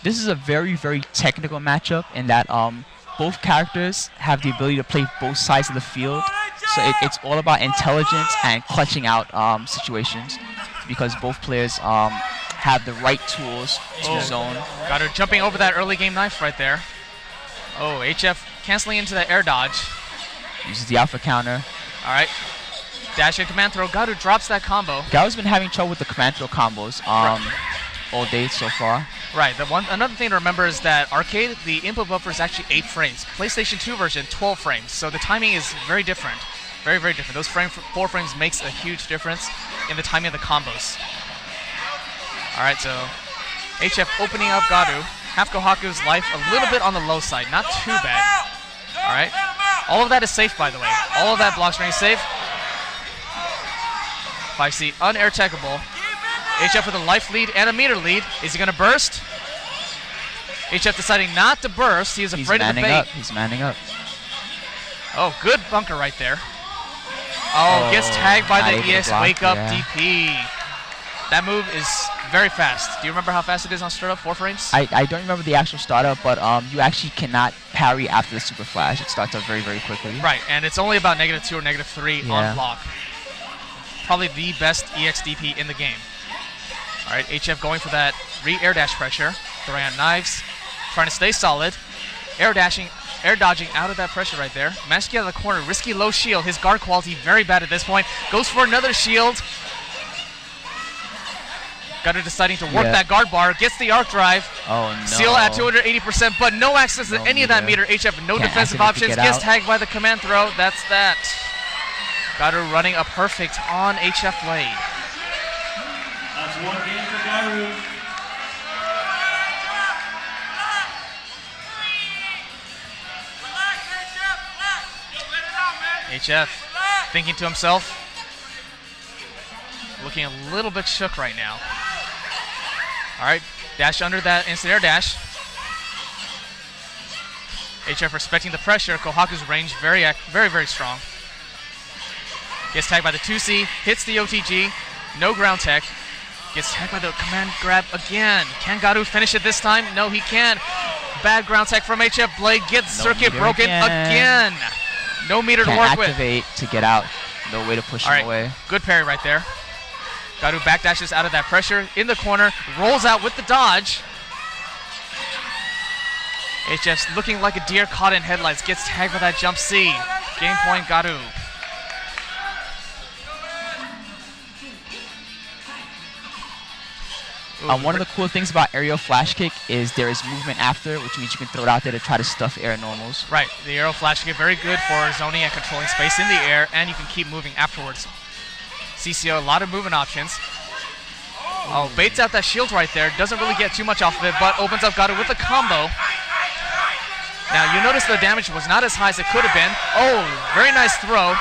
This is a very, very technical matchup in that both characters have the ability to play both sides of the field. So it's all about intelligence and clutching out situations, because both players have the right tools to zone. Got her jumping over that early game knife right there. Oh, HF canceling into the air dodge. Uses the alpha counter. All right. Dash and command throw. Garu drops that combo. Garu's been having trouble with the command throw combos all day so far. Right. Another thing to remember is that arcade, the input buffer is actually 8 frames. PlayStation 2 version, 12 frames. So the timing is very different. Very, very different. Those 4 frames makes a huge difference in the timing of the combos. All right, so HF opening up Garu. Half Kohaku's life a little bit on the low side. Not too bad. All right. All of that is safe, by the way. All of that block string is safe. 5C, unair techable. HF with a life lead and a meter lead. Is he going to burst? HF deciding not to burst. He is afraid of the bait. He's manning up. Oh, good bunker right there. Oh, gets tagged by the ES wake up DP. That move is very fast. Do you remember how fast it is on startup? 4 frames? I don't remember the actual startup, but you actually cannot parry after the super flash. It starts up very, very quickly. Right, and it's only about -2 or -3 on block. Probably the best EX DP in the game. All right, HF going for that re-air dash pressure. Throwing out knives, trying to stay solid. Air dodging out of that pressure right there. Managed to get out of the corner. Risky low shield. His guard quality very bad at this point. Goes for another shield. Garu deciding to work that guard bar. Gets the arc drive. Oh no. Seal at 280%, but no access to any of that meter. HF no defensive options. Gets tagged by the command throw. That's that. Garu running a perfect on H-FBlade. That's 1 game for Garu. HF thinking to himself, looking a little bit shook right now. All right, dash under that instant air dash. HF respecting the pressure. Kohaku's range very, very strong. Gets tagged by the 2C, hits the OTG, no ground tech. Gets tagged by the command grab again. Can Garu finish it this time? No, he can. Bad ground tech from H-FBlade. Gets circuit broken again. No meter to work with. Activate to get out. No way to push him away. Good parry right there. Garu backdashes out of that pressure. In the corner. Rolls out with the dodge. HF's looking like a deer caught in headlights. Gets tagged by that jump C. Game point Garu. One of the cool things about aerial flash kick is there is movement after, which means you can throw it out there to try to stuff air normals. Right, the aerial flash kick very good for zoning and controlling space in the air, and you can keep moving afterwards. CCO, a lot of movement options. Oh, baits out that shield right there. Doesn't really get too much off of it, but opens up Garu with a combo. Now, you notice the damage was not as high as it could have been. Oh, very nice throw.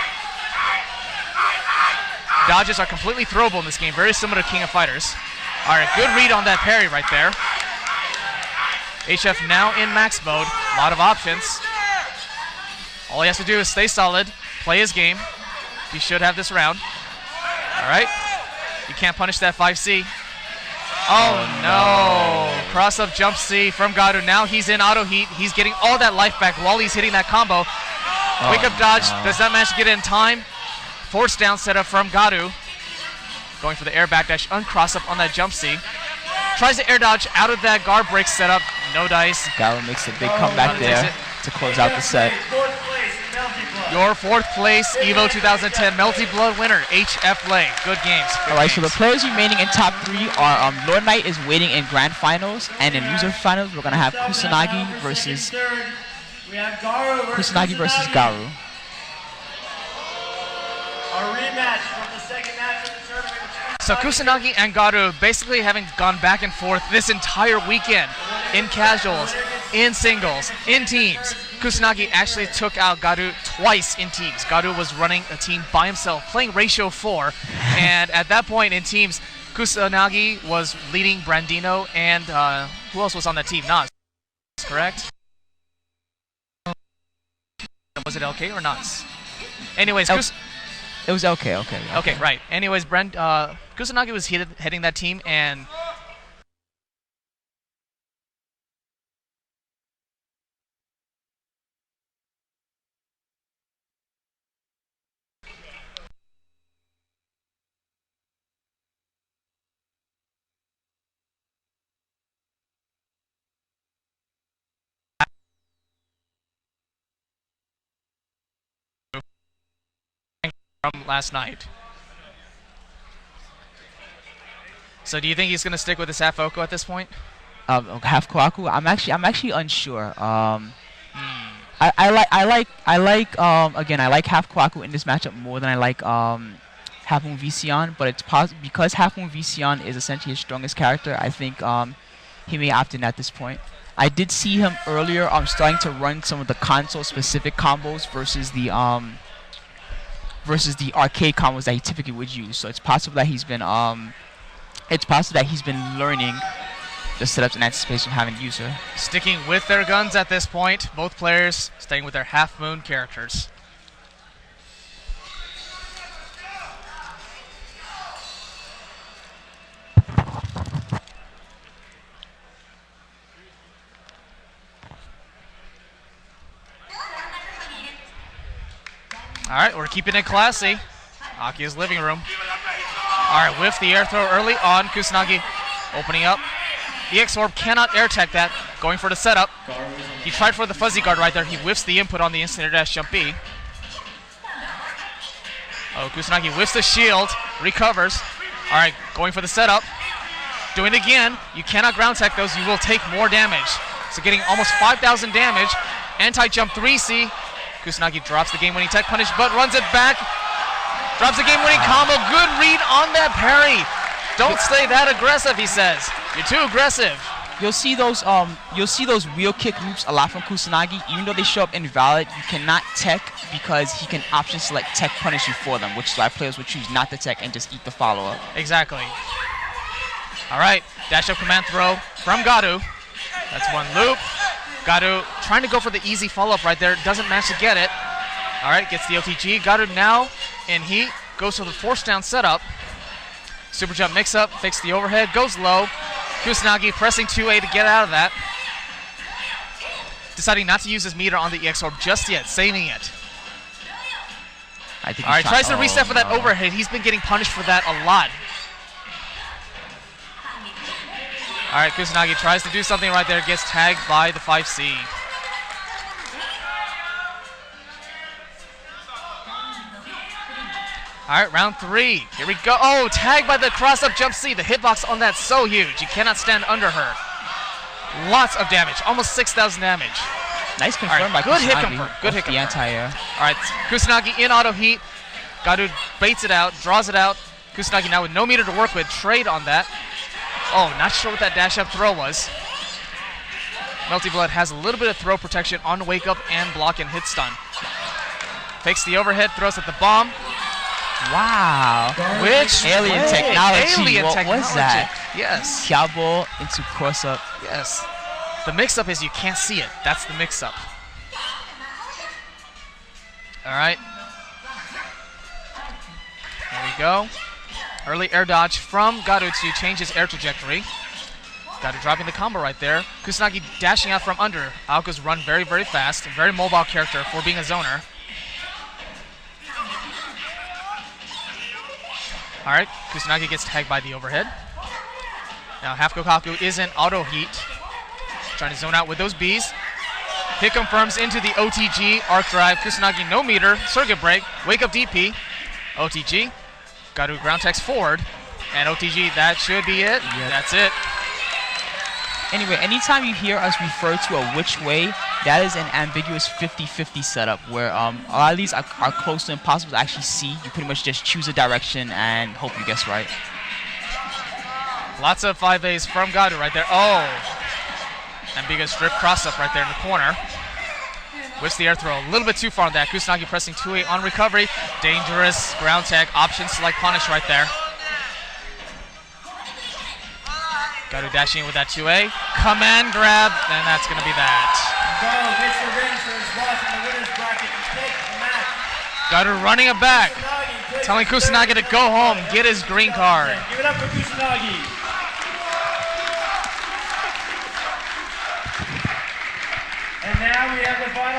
Dodges are completely throwable in this game, very similar to King of Fighters. All right, good read on that parry right there. HF now in max mode. A lot of options. All he has to do is stay solid, play his game. He should have this round. All right. You can't punish that 5C. Oh, no. Cross-up jump C from Garu. Now he's in auto heat. He's getting all that life back while he's hitting that combo. Wake-up dodge. Does not manage to get it in time. Force down setup from Garu. Going for the air backdash, uncross up on that jump C. Tries to air dodge out of that guard break setup. No dice. Garu makes a big comeback there to close out the set. Your 4th place EVO 2010 Melty Blood winner, H-FBlade. Good games. All right, so the players remaining in top 3 are Lord Knight is waiting in grand finals, and in loser finals we're gonna have Kusanagi versus Garu. Our rematch from the second match of the tournament. So Kusanagi and Garu basically having gone back and forth this entire weekend in casuals, in singles, in teams. Kusanagi actually took out Garu twice in teams. Garu was running a team by himself, playing ratio 4, and at that point in teams, Kusanagi was leading Brandino, and who else was on that team? Nas, correct? Was it LK or Nas? Anyways, it was okay. Okay, right. Anyways, Kusanagi was heading that team, and from last night. So do you think he's going to stick with his half Oko at this point? Half Kwaku. I'm actually unsure. I like again, I like half Kwaku in this matchup more than I like half Moon Vision, but it's because half Moon Vision is essentially his strongest character. I think he may opt in at this point. I did see him earlier starting to run some of the console specific combos versus the arcade combos that he typically would use. So it's possible that he's been learning the setups in anticipation of having user. Sticking with their guns at this point. Both players staying with their half moon characters. All right, we're keeping it classy. Akia's living room. All right, whiff the air throw early on. Kusanagi opening up. EX Orb cannot air tech that. Going for the setup. He tried for the fuzzy guard right there. He whiffs the input on the instant air dash jump B. Oh, Kusanagi whiffs the shield. Recovers. All right, going for the setup. Doing it again. You cannot ground tech those. You will take more damage. So getting almost 5,000 damage. Anti-jump 3C. Kusanagi drops the game-winning tech punish, but runs it back. Drops the game-winning combo. Good read on that parry. Don't stay that aggressive, he says. You're too aggressive. You'll see those wheel kick loops a lot from Kusanagi. Even though they show up invalid, you cannot tech because he can option select tech punish you for them, which is why players would choose not to tech and just eat the follow-up. Exactly. All right, dash up command throw from Garu. That's one loop. Garu trying to go for the easy follow-up right there. Doesn't manage to get it. All right, gets the OTG. Garu now in heat. Goes for the force down setup. Super jump mix-up. Fakes the overhead. Goes low. Kusanagi pressing 2A to get out of that. Deciding not to use his meter on the EX Orb just yet. Saving it. I think all right, tries to reset for that overhead. He's been getting punished for that a lot. All right, Kusanagi tries to do something right there, gets tagged by the 5C. All right, round 3. Here we go. Oh, tagged by the cross-up jump C. The hitbox on that so huge. You cannot stand under her. Lots of damage, almost 6,000 damage. Nice confirm by Kusanagi. Good hit confirm. Good hit confirm. The anti-air. All right, Kusanagi in auto heat. Garu baits it out, draws it out. Kusanagi now with no meter to work with. Trade on that. Oh, not sure what that dash up throw was. Melty Blood has a little bit of throw protection on wake up and block and hit stun. Fakes the overhead, throws at the bomb. Wow. Which alien technology. Alien what technology. was that? Yes. Kyabo into cross up. Yes. The mix up is you can't see it. That's the mix up. All right. There we go. Early air dodge from Garu to change his air trajectory. Garu dropping the combo right there. Kusanagi dashing out from under. Aoka's run very, very fast. Very mobile character for being a zoner. All right, Kusanagi gets tagged by the overhead. Now half Gokaku is in auto heat. Trying to zone out with those Bs. Hit confirms into the OTG, arc drive. Kusanagi no meter, circuit break, wake up DP. OTG. Garu ground text forward, and OTG, that should be it. Yep. That's it. Anyway, anytime you hear us refer to a which way, that is an ambiguous 50-50 setup where a lot of these are close to impossible to actually see. You pretty much just choose a direction and hope you guess right. Lots of 5As from Garu right there. Oh, ambiguous strip cross-up right there in the corner. Whips the air throw a little bit too far on that. Kusanagi pressing 2A on recovery. Dangerous ground tag option select punish right there. Garu dashing in with that 2A. Command grab, and that's going to be that. Garu gets the ring for his loss in the winner's bracket to take the match. Garu running it back. Telling Kusanagi to go home, get his green card. Give it up for Kusanagi. And now we have the final.